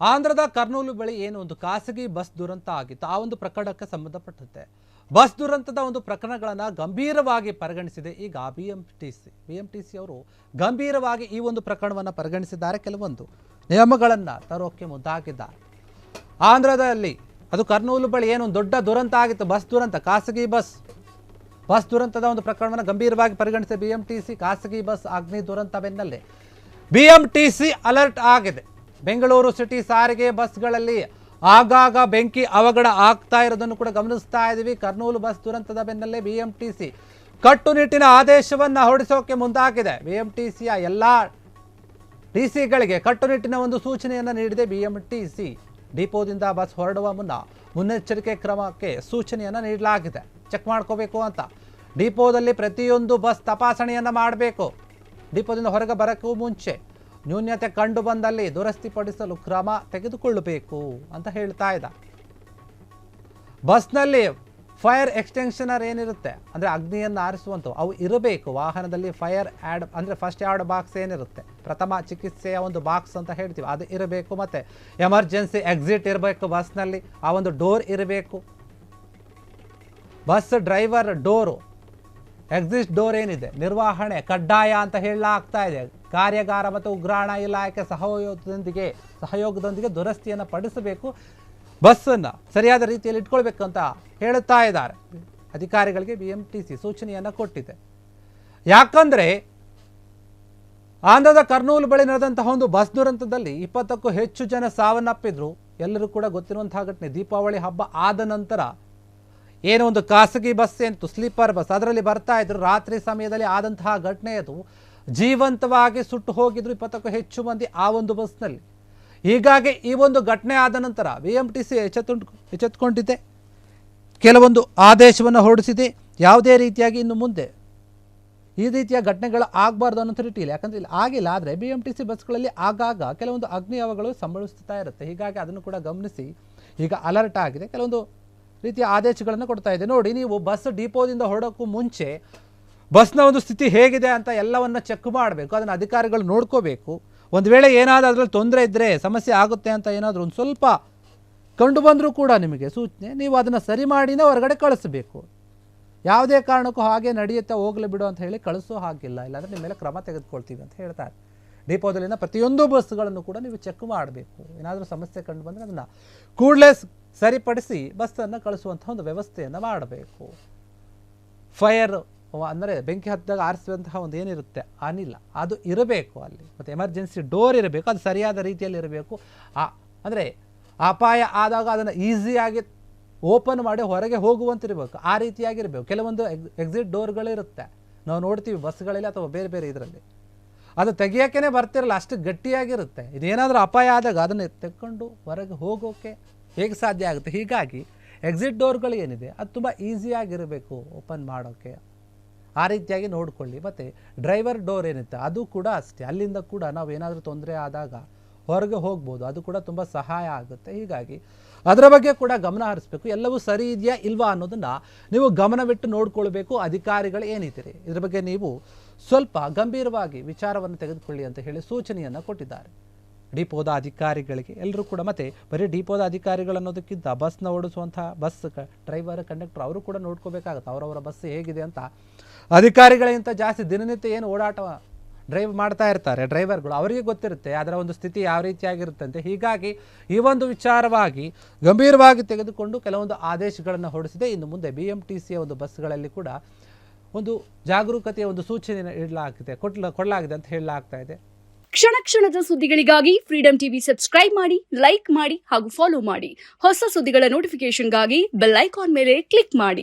ಆಂಧ್ರದ ಕರ್ನೂಲು ಬಳಿ ಏನು ಒಂದು ಖಾಸಗಿ ಬಸ್ ದುರಂತ ಆಗಿತ್ತು, ಆ ಒಂದು ಪ್ರಕರಣಕ್ಕೆ ಸಂಬಂಧಪಟ್ಟಂತೆ ಬಸ್ ದುರಂತದ ಒಂದು ಪ್ರಕರಣಗಳನ್ನು ಗಂಭೀರವಾಗಿ ಪರಿಗಣಿಸಿದೆ ಈಗ ಬಿಎಂಟಿಸಿ ಅವರು ಗಂಭೀರವಾಗಿ ಈ ಒಂದು ಪ್ರಕರಣವನ್ನು ಪರಿಗಣಿಸಿದ್ದಾರೆ. ಕೆಲವೊಂದು ನಿಯಮಗಳನ್ನು ತರೋಕೆ ಮುಂದಾಗಿದ್ದಾರೆ. ಆಂಧ್ರದಲ್ಲಿ ಅದು ಕರ್ನೂಲು ಬಳಿ ಏನು ಒಂದು ದೊಡ್ಡ ದುರಂತ ಆಗಿತ್ತು, ಬಸ್ ದುರಂತ, ಖಾಸಗಿ ಬಸ್ ದುರಂತದ ಒಂದು ಪ್ರಕರಣವನ್ನು ಗಂಭೀರವಾಗಿ ಪರಿಗಣಿಸಿದ ಬಿಎಂಟಿಸಿ ಖಾಸಗಿ ಬಸ್ ಅಗ್ನಿ ದುರಂತ ಬೆನ್ನಲ್ಲೇ ಬಿಎಂಟಿಸಿ ಅಲರ್ಟ್ ಆಗಿದೆ. ಬೆಂಗಳೂರು ಸಿಟಿ ಸಾರಿಗೆ ಬಸ್ಗಳಲ್ಲಿ ಆಗಾಗ ಬೆಂಕಿ ಅವಘಡ ಆಗ್ತಾ ಇರೋದನ್ನು ಕೂಡ ಗಮನಿಸ್ತಾ ಇದ್ದೀವಿ. ಕರ್ನೂಲು ಬಸ್ ದುರಂತದ ಬೆನ್ನಲ್ಲೇ ಬಿಎಂಟಿಸಿ ಕಟ್ಟುನಿಟ್ಟಿನ ಆದೇಶವನ್ನು ಹೊರಡಿಸೋಕೆ ಮುಂದಾಗಿದೆ. ಬಿಎಂಟಿಸಿಯ ಎಲ್ಲ ಟಿಸಿಗಳಿಗೆ ಕಟ್ಟುನಿಟ್ಟಿನ ಒಂದು ಸೂಚನೆಯನ್ನು ನೀಡಿದೆ ಬಿಎಂಟಿಸಿ. ಡಿಪೋದಿಂದ ಬಸ್ ಹೊರಡುವ ಮುನ್ನೆಚ್ಚರಿಕೆ ಕ್ರಮಕ್ಕೆ ಸೂಚನೆಯನ್ನು ನೀಡಲಾಗಿದೆ. ಚೆಕ್ ಮಾಡ್ಕೋಬೇಕು ಅಂತ. ಡಿಪೋದಲ್ಲಿ ಪ್ರತಿಯೊಂದು ಬಸ್ ತಪಾಸಣೆಯನ್ನು ಮಾಡಬೇಕು. ಡಿಪೋದಿಂದ ಹೊರಗೆ ಬರೋಕ್ಕೂ ಮುಂಚೆ ನ್ಯೂನ್ಯತೆ ಕಂಡು ಬಂದಲ್ಲಿ ದುರಸ್ತಿಪಡಿಸಲು ಕ್ರಮ ತೆಗೆದುಕೊಳ್ಳಬೇಕು ಅಂತ ಹೇಳ್ತಾ ಇದ್ದ. ಬಸ್ನಲ್ಲಿ ಫೈರ್ ಎಕ್ಸ್ಟೆನ್ಷನರ್ ಏನಿರುತ್ತೆ ಅಂದರೆ ಅಗ್ನಿಯನ್ನು ಆರಿಸುವಂಥವು ಅವು ಇರಬೇಕು. ವಾಹನದಲ್ಲಿ ಫೈರ್ ಆ್ಯಡ್ ಅಂದರೆ ಫಸ್ಟ್ ಆ್ಯಡ್ ಬಾಕ್ಸ್ ಏನಿರುತ್ತೆ, ಪ್ರಥಮ ಚಿಕಿತ್ಸೆಯ ಒಂದು ಬಾಕ್ಸ್ ಅಂತ ಹೇಳ್ತೀವಿ, ಅದು ಇರಬೇಕು. ಮತ್ತು ಎಮರ್ಜೆನ್ಸಿ ಎಕ್ಸಿಟ್ ಇರಬೇಕು. ಬಸ್ನಲ್ಲಿ ಆ ಒಂದು ಡೋರ್ ಇರಬೇಕು. Bus driver door, exit door ಏನಿದೆ ನಿರ್ವಹಣೆ ಕಡ್ಡಾಯ ಅಂತ ಹೇಳಲಾಗ್ತಾ ಇದೆ. ಕಾರ್ಯಾಗಾರ ಮತ್ತು ಉಗ್ರಾಣ ಇಲಾಖೆ ಸಹಯೋಗದೊಂದಿಗೆ ದುರಸ್ತಿಯನ್ನು ಪಡಿಸಬೇಕು. ಬಸ್ಸನ್ನು ಸರಿಯಾದ ರೀತಿಯಲ್ಲಿ ಇಟ್ಕೊಳ್ಬೇಕು ಅಂತ ಹೇಳುತ್ತಾ ಇದ್ದಾರೆ. ಅಧಿಕಾರಿಗಳಿಗೆ ಬಿಎಂಟಿಸಿ ಸೂಚನೆಯನ್ನು ಕೊಟ್ಟಿದೆ. ಯಾಕಂದರೆ ಆಂಧ್ರದ ಕರ್ನೂಲು ಬಳಿ ನಡೆದಂತಹ ಒಂದು ಬಸ್ ದುರಂತದಲ್ಲಿ 20ಕ್ಕೂ ಹೆಚ್ಚು ಜನ ಸಾವನ್ನಪ್ಪಿದ್ರು. ಎಲ್ಲರೂ ಕೂಡ ಗೊತ್ತಿರುವಂತಹ ಘಟನೆ. ದೀಪಾವಳಿ ಹಬ್ಬ ಆದ ನಂತರ ಏನೋ ಒಂದು ಖಾಸಗಿ ಬಸ್ ಏನಿತ್ತು, ಸ್ಲೀಪರ್ ಬಸ್, ಅದರಲ್ಲಿ ಬರ್ತಾ ಇದ್ರು. ರಾತ್ರಿ ಸಮಯದಲ್ಲಿ ಆದಂತಹ ಘಟನೆ ಅದು. ಜೀವಂತವಾಗಿ ಸುಟ್ಟು ಹೋಗಿದ್ರು 20ಕ್ಕೂ ಹೆಚ್ಚು ಮಂದಿ ಆ ಒಂದು ಬಸ್ನಲ್ಲಿ. ಹೀಗಾಗಿ ಈ ಒಂದು ಘಟನೆ ಆದ ನಂತರ ಬಿಎಂಟಿಸಿ ಎಚ್ಚೆತ್ತುಕೊಂಡಿದೆ. ಕೆಲವೊಂದು ಆದೇಶವನ್ನು ಹೊರಡಿಸಿದೆ. ಯಾವುದೇ ರೀತಿಯಾಗಿ ಇನ್ನು ಮುಂದೆ ಈ ರೀತಿಯ ಘಟನೆಗಳು ಆಗಬಾರ್ದು ಅನ್ನೋ ರೀತಿಯಲ್ಲಿ, ಯಾಕಂದರೆ ಇಲ್ಲಿ ಆಗಿಲ್ಲ. ಆದರೆ ಬಿಎಂಟಿಸಿ ಬಸ್ಗಳಲ್ಲಿ ಆಗಾಗ ಕೆಲವೊಂದು ಅಗ್ನಿ ಅವಘಡಗಳು ಸಂಭವಿಸ್ತಾ ಇರುತ್ತೆ. ಹೀಗಾಗಿ ಅದನ್ನು ಕೂಡ ಗಮನಿಸಿ ಈಗ ಅಲರ್ಟ್ ಆಗಿದೆ. ಕೆಲವೊಂದು ರೀತಿಯ ಆದೇಶಗಳನ್ನು ಕೊಡ್ತಾ ಇದೆ. ನೋಡಿ, ನೀವು ಬಸ್ ಡಿಪೋದಿಂದ ಹೊರಡೋಕ್ಕೂ ಮುಂಚೆ ಬಸ್ನ ಒಂದು ಸ್ಥಿತಿ ಹೇಗಿದೆ ಅಂತ ಎಲ್ಲವನ್ನು ಚೆಕ್ ಮಾಡಬೇಕು. ಅದನ್ನು ಅಧಿಕಾರಿಗಳು ನೋಡ್ಕೋಬೇಕು. ಒಂದು ವೇಳೆ ಏನಾದರೂ ಅದರಲ್ಲಿ ತೊಂದರೆ ಇದ್ದರೆ, ಸಮಸ್ಯೆ ಆಗುತ್ತೆ ಅಂತ ಏನಾದರೂ ಒಂದು ಸ್ವಲ್ಪ ಕಂಡು ಬಂದರೂ ಕೂಡ ನಿಮಗೆ ಸೂಚನೆ, ನೀವು ಅದನ್ನು ಸರಿ ಮಾಡಿನೇ ಹೊರಗಡೆ ಕಳಿಸಬೇಕು. ಯಾವುದೇ ಕಾರಣಕ್ಕೂ ಹಾಗೆ ನಡೆಯುತ್ತೆ ಹೋಗಲಿ ಬಿಡು ಅಂತ ಹೇಳಿ ಕಳಿಸೋ ಹಾಗಿಲ್ಲ. ಇಲ್ಲಾಂದರೆ ನಿಮ್ಮ ಮೇಲೆ ಕ್ರಮ ತೆಗೆದುಕೊಳ್ತೀವಿ ಅಂತ ಹೇಳ್ತಾರೆ. ಡಿಪೋದಲ್ಲಿನ ಪ್ರತಿಯೊಂದು ಬಸ್ಗಳನ್ನು ಕೂಡ ನೀವು ಚೆಕ್ ಮಾಡಬೇಕು. ಏನಾದರೂ ಸಮಸ್ಯೆ ಕಂಡು ಬಂದರೆ ಅದನ್ನು ಕೂಡಲೇ ಸರಿಪಡಿಸಿ ಬಸ್ಸನ್ನು ಕಳಿಸುವಂಥ ಒಂದು ವ್ಯವಸ್ಥೆಯನ್ನು ಮಾಡಬೇಕು. ಫೈರ್ ಅಂದರೆ ಬೆಂಕಿ ಹತ್ತಿದಾಗ ಆರಿಸುವಂತಹ ಒಂದು ಏನಿರುತ್ತೆ ಅನಿಲ, ಅದು ಇರಬೇಕು ಅಲ್ಲಿ. ಮತ್ತು ಎಮರ್ಜೆನ್ಸಿ ಡೋರ್ ಇರಬೇಕು, ಅದು ಸರಿಯಾದ ರೀತಿಯಲ್ಲಿ ಇರಬೇಕು. ಅಂದರೆ ಅಪಾಯ ಆದಾಗ ಅದನ್ನು ಈಸಿಯಾಗಿ ಓಪನ್ ಮಾಡಿ ಹೊರಗೆ ಹೋಗುವಂತಿರಬೇಕು. ಆ ರೀತಿಯಾಗಿರಬೇಕು. ಕೆಲವೊಂದು ಎಕ್ಸಿಟ್ ಡೋರ್ಗಳಿರುತ್ತೆ, ನಾವು ನೋಡ್ತೀವಿ ಬಸ್ಗಳಲ್ಲಿ ಅಥವಾ ಬೇರೆ ಬೇರೆ ಇದರಲ್ಲಿ. ಅದು ತೆಗಿಯೋಕ್ಕೇ ಬರ್ತಿರಲ್ಲ, ಅಷ್ಟು ಗಟ್ಟಿಯಾಗಿರುತ್ತೆ. ಇದೇನಾದರೂ ಅಪಾಯ ಆದಾಗ ಅದನ್ನು ತೆಕ್ಕೊಂಡು ಹೊರಗೆ ಹೋಗೋಕ್ಕೆ ಹೇಗೆ ಸಾಧ್ಯ ಆಗುತ್ತೆ. ಹೀಗಾಗಿ ಎಕ್ಸಿಟ್ ಡೋರ್ಗಳು ಏನಿದೆ ಅದು ತುಂಬ ಈಸಿಯಾಗಿರಬೇಕು ಓಪನ್ ಮಾಡೋಕ್ಕೆ. ಆ ರೀತಿಯಾಗಿ ನೋಡಿಕೊಳ್ಳಿ. ಮತ್ತು ಡ್ರೈವರ್ ಡೋರ್ ಏನಿರುತ್ತೆ ಅದು ಕೂಡ ಅಷ್ಟೇ. ಅಲ್ಲಿಂದ ಕೂಡ ನಾವು ಏನಾದರೂ ತೊಂದರೆ ಆದಾಗ ಹೊರಗೆ ಹೋಗ್ಬೋದು. ಅದು ಕೂಡ ತುಂಬ ಸಹಾಯ ಆಗುತ್ತೆ. ಹೀಗಾಗಿ ಅದರ ಬಗ್ಗೆ ಕೂಡ ಗಮನ ಹರಿಸಬೇಕು. ಎಲ್ಲವೂ ಸರಿ ಇದೆಯಾ ಇಲ್ವಾ ಅನ್ನೋದನ್ನು ನೀವು ಗಮನವಿಟ್ಟು ನೋಡಿಕೊಳ್ಬೇಕು. ಅಧಿಕಾರಿಗಳು ಏನಿದ್ದೀರಿ ಇದ್ರ ಬಗ್ಗೆ ನೀವು ಸ್ವಲ್ಪ ಗಂಭೀರವಾಗಿ ವಿಚಾರವನ್ನು ತೆಗೆದುಕೊಳ್ಳಿ ಅಂತ ಹೇಳಿ ಸೂಚನೆಯನ್ನು ಕೊಟ್ಟಿದ್ದಾರೆ ಡಿಪೋದ ಅಧಿಕಾರಿಗಳಿಗೆ ಎಲ್ಲರೂ ಕೂಡ. ಮತ್ತು ಬರೀ ಡಿಪೋದ ಅಧಿಕಾರಿಗಳು ಅನ್ನೋದಕ್ಕಿಂತ ಬಸ್ನ ಓಡಿಸುವಂಥ ಬಸ್ ಡ್ರೈವರ್, ಕಂಡಕ್ಟರ್ ಅವರು ಕೂಡ ನೋಡ್ಕೋಬೇಕಾಗುತ್ತೆ. ಅವರವರ ಬಸ್ ಹೇಗಿದೆ ಅಂತ. ಅಧಿಕಾರಿಗಳಿಗಿಂತ ಜಾಸ್ತಿ ದಿನನಿತ್ಯ ಏನು ಓಡಾಟ ಡ್ರೈವ್ ಮಾಡ್ತಾ ಇರ್ತಾರೆ ಡ್ರೈವರ್ಗಳು, ಅವರಿಗೆ ಗೊತ್ತಿರುತ್ತೆ ಅದರ ಒಂದು ಸ್ಥಿತಿ ಯಾವ ರೀತಿಯಾಗಿರುತ್ತೆ ಅಂತ. ಹೀಗಾಗಿ ಈ ಒಂದು ವಿಚಾರವಾಗಿ ಗಂಭೀರವಾಗಿ ತೆಗೆದುಕೊಂಡು ಕೆಲವೊಂದು ಆದೇಶಗಳನ್ನು ಹೊರಡಿಸಿದೆ. ಇನ್ನು ಮುಂದೆ ಬಿಎಂಟಿಸಿಯ ಒಂದು ಬಸ್ಗಳಲ್ಲಿ ಕೂಡ ಒಂದು ಜಾಗರೂಕತೆಯ ಒಂದು ಸೂಚನೆಯನ್ನು ಕೊಡಲಾಗಿದೆ ಅಂತ ಹೇಳಲಾಗ್ತಾ ಇದೆ. ಕ್ಷಣ ಕ್ಷಣದ ಸುದ್ದಿಗಳಿಗಾಗಿ ಫ್ರೀಡಂ ಟಿವಿ ಸಬ್ಸ್ಕ್ರೈಬ್ ಮಾಡಿ, ಲೈಕ್ ಮಾಡಿ ಹಾಗೂ ಫಾಲೋ ಮಾಡಿ. ಹೊಸ ಸುದ್ದಿಗಳ ನೋಟಿಫಿಕೇಶನ್ಗಾಗಿ ಬೆಲ್ ಐಕಾನ್ ಮೇಲೆ ಕ್ಲಿಕ್ ಮಾಡಿ.